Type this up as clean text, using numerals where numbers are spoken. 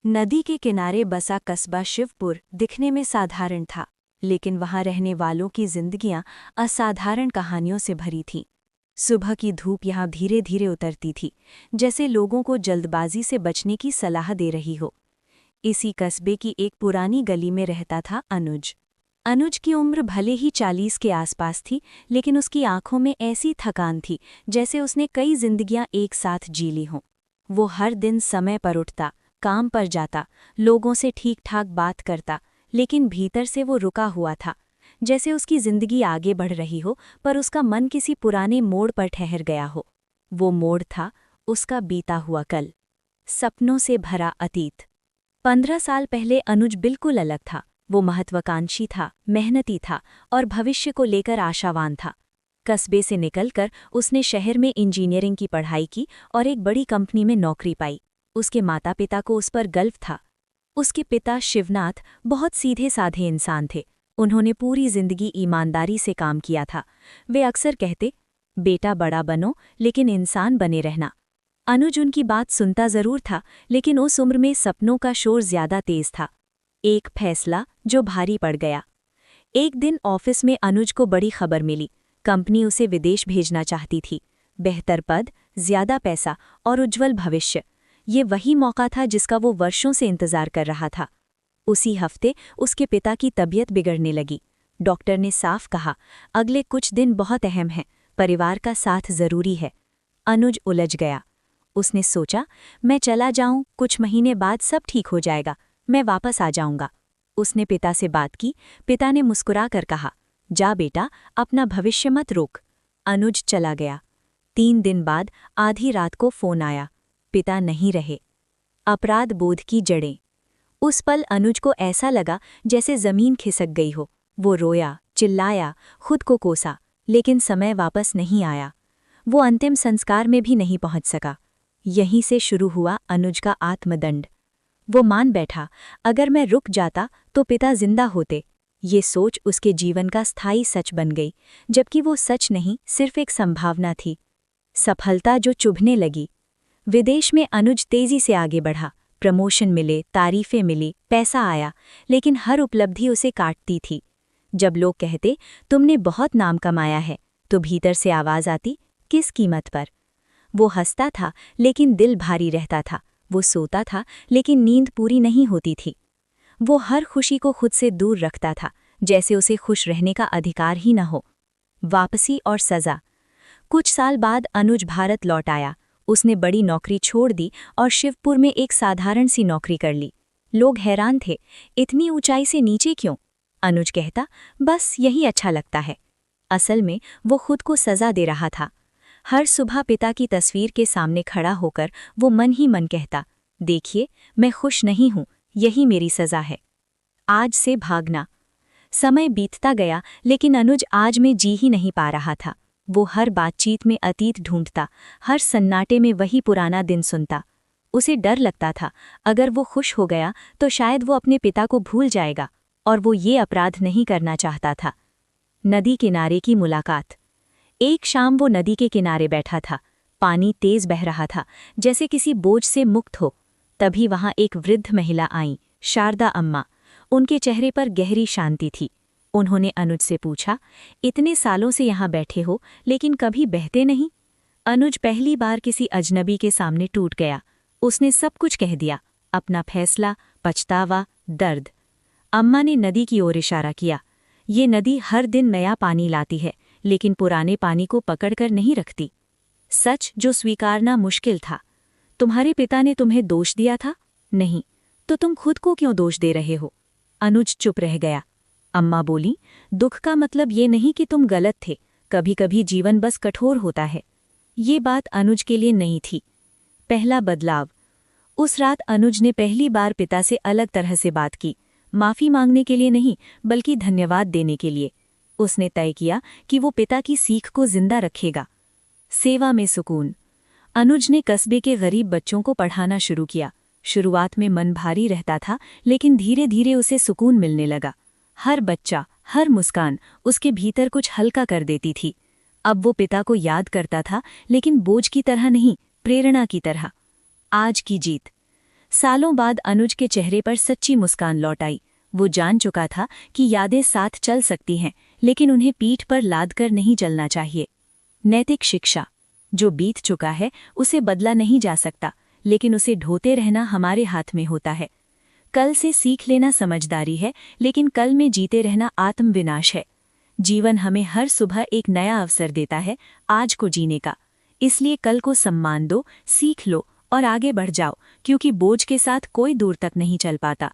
नदी के किनारे बसा कस्बा शिवपुर दिखने में साधारण था, लेकिन वहां रहने वालों की जिंदगियां असाधारण कहानियों से भरी थीं। सुबह की धूप यहां धीरे धीरे उतरती थी, जैसे लोगों को जल्दबाजी से बचने की सलाह दे रही हो। इसी कस्बे की एक पुरानी गली में रहता था अनुज। अनुज की उम्र भले ही 40 के आसपास थी, लेकिन उसकी आंखों में ऐसी थकान थी जैसे उसने कई जिंदगियां एक साथ जी ली हों। वो हर दिन समय पर उठता, काम पर जाता, लोगों से ठीक ठाक बात करता, लेकिन भीतर से वो रुका हुआ था, जैसे उसकी जिंदगी आगे बढ़ रही हो पर उसका मन किसी पुराने मोड़ पर ठहर गया हो। वो मोड़ था उसका बीता हुआ कल, सपनों से भरा अतीत। 15 साल पहले अनुज बिल्कुल अलग था। वो महत्वाकांक्षी था, मेहनती था और भविष्य को लेकर आशावान था। कस्बे से निकलकर उसने शहर में इंजीनियरिंग की पढ़ाई की और एक बड़ी कंपनी में नौकरी पाई। उसके माता पिता को उस पर गर्व था। उसके पिता शिवनाथ बहुत सीधे साधे इंसान थे। उन्होंने पूरी जिंदगी ईमानदारी से काम किया था। वे अक्सर कहते, बेटा बड़ा बनो लेकिन इंसान बने रहना। अनुज उनकी बात सुनता जरूर था, लेकिन उस उम्र में सपनों का शोर ज्यादा तेज था। एक फैसला जो भारी पड़ गया। एक दिन ऑफिस में अनुज को बड़ी खबर मिली। कंपनी उसे विदेश भेजना चाहती थी। बेहतर पद, ज्यादा पैसा और उज्जवल भविष्य। ये वही मौका था जिसका वो वर्षों से इंतजार कर रहा था। उसी हफ्ते उसके पिता की तबीयत बिगड़ने लगी। डॉक्टर ने साफ कहा, अगले कुछ दिन बहुत अहम हैं, परिवार का साथ जरूरी है। अनुज उलझ गया। उसने सोचा, मैं चला जाऊं, कुछ महीने बाद सब ठीक हो जाएगा, मैं वापस आ जाऊंगा। उसने पिता से बात की। पिता ने मुस्कुरा कर कहा, जा बेटा, अपना भविष्य मत रोक। अनुज चला गया। 3 दिन बाद आधी रात को फोन आया। पिता नहीं रहे। अपराध बोध की जड़ें। उस पल अनुज को ऐसा लगा जैसे जमीन खिसक गई हो। वो रोया, चिल्लाया, खुद को कोसा, लेकिन समय वापस नहीं आया। वो अंतिम संस्कार में भी नहीं पहुंच सका। यहीं से शुरू हुआ अनुज का आत्मदंड। वो मान बैठा, अगर मैं रुक जाता तो पिता जिंदा होते। ये सोच उसके जीवन का स्थायी सच बन गई, जबकि वो सच नहीं, सिर्फ एक संभावना थी। सफलता जो चुभने लगी। विदेश में अनुज तेजी से आगे बढ़ा। प्रमोशन मिले, तारीफें मिली, पैसा आया, लेकिन हर उपलब्धि उसे काटती थी। जब लोग कहते, तुमने बहुत नाम कमाया है, तो भीतर से आवाज आती, किस कीमत पर। वो हंसता था, लेकिन दिल भारी रहता था। वो सोता था, लेकिन नींद पूरी नहीं होती थी। वो हर खुशी को खुद से दूर रखता था, जैसे उसे खुश रहने का अधिकार ही न हो। वापसी और सजा। कुछ साल बाद अनुज भारत लौट आया। उसने बड़ी नौकरी छोड़ दी और शिवपुर में एक साधारण सी नौकरी कर ली। लोग हैरान थे, इतनी ऊंचाई से नीचे क्यों? अनुज कहता, बस यही अच्छा लगता है। असल में वो खुद को सजा दे रहा था। हर सुबह पिता की तस्वीर के सामने खड़ा होकर वो मन ही मन कहता, देखिए, मैं खुश नहीं हूं, यही मेरी सजा है। आज से भागना। समय बीतता गया, लेकिन अनुज आज में जी ही नहीं पा रहा था। वो हर बातचीत में अतीत ढूंढता, हर सन्नाटे में वही पुराना दिन सुनता। उसे डर लगता था, अगर वो खुश हो गया तो शायद वो अपने पिता को भूल जाएगा, और वो ये अपराध नहीं करना चाहता था। नदी किनारे की मुलाकात। एक शाम वो नदी के किनारे बैठा था। पानी तेज बह रहा था, जैसे किसी बोझ से मुक्त हो। तभी वहां एक वृद्ध महिला आई, शारदा अम्मा। उनके चेहरे पर गहरी शांति थी। उन्होंने अनुज से पूछा, इतने सालों से यहाँ बैठे हो, लेकिन कभी बहते नहीं? अनुज पहली बार किसी अजनबी के सामने टूट गया। उसने सब कुछ कह दिया, अपना फैसला, पछतावा, दर्द। अम्मा ने नदी की ओर इशारा किया। ये नदी हर दिन नया पानी लाती है, लेकिन पुराने पानी को पकड़कर नहीं रखती। सच जो स्वीकारना मुश्किल था। तुम्हारे पिता ने तुम्हें दोष दिया था? नहीं। तो तुम खुद को क्यों दोष दे रहे हो? अनुज चुप रह गया। अम्मा बोली, दुख का मतलब ये नहीं कि तुम गलत थे, कभी कभी जीवन बस कठोर होता है। ये बात अनुज के लिए नहीं थी। पहला बदलाव। उस रात अनुज ने पहली बार पिता से अलग तरह से बात की, माफी मांगने के लिए नहीं, बल्कि धन्यवाद देने के लिए। उसने तय किया कि वो पिता की सीख को जिंदा रखेगा। सेवा में सुकून। अनुज ने कस्बे के गरीब बच्चों को पढ़ाना शुरू किया। शुरुआत में मन भारी रहता था, लेकिन धीरे धीरे उसे सुकून मिलने लगा। हर बच्चा, हर मुस्कान उसके भीतर कुछ हल्का कर देती थी। अब वो पिता को याद करता था, लेकिन बोझ की तरह नहीं, प्रेरणा की तरह। आज की जीत। सालों बाद अनुज के चेहरे पर सच्ची मुस्कान लौट आई। वो जान चुका था कि यादें साथ चल सकती हैं, लेकिन उन्हें पीठ पर लाद कर नहीं चलना चाहिए। नैतिक शिक्षा। जो बीत चुका है उसे बदला नहीं जा सकता, लेकिन उसे ढोते रहना हमारे हाथ में होता है। कल से सीख लेना समझदारी है, लेकिन कल में जीते रहना आत्मविनाश है। जीवन हमें हर सुबह एक नया अवसर देता है आज को जीने का। इसलिए कल को सम्मान दो, सीख लो और आगे बढ़ जाओ, क्योंकि बोझ के साथ कोई दूर तक नहीं चल पाता।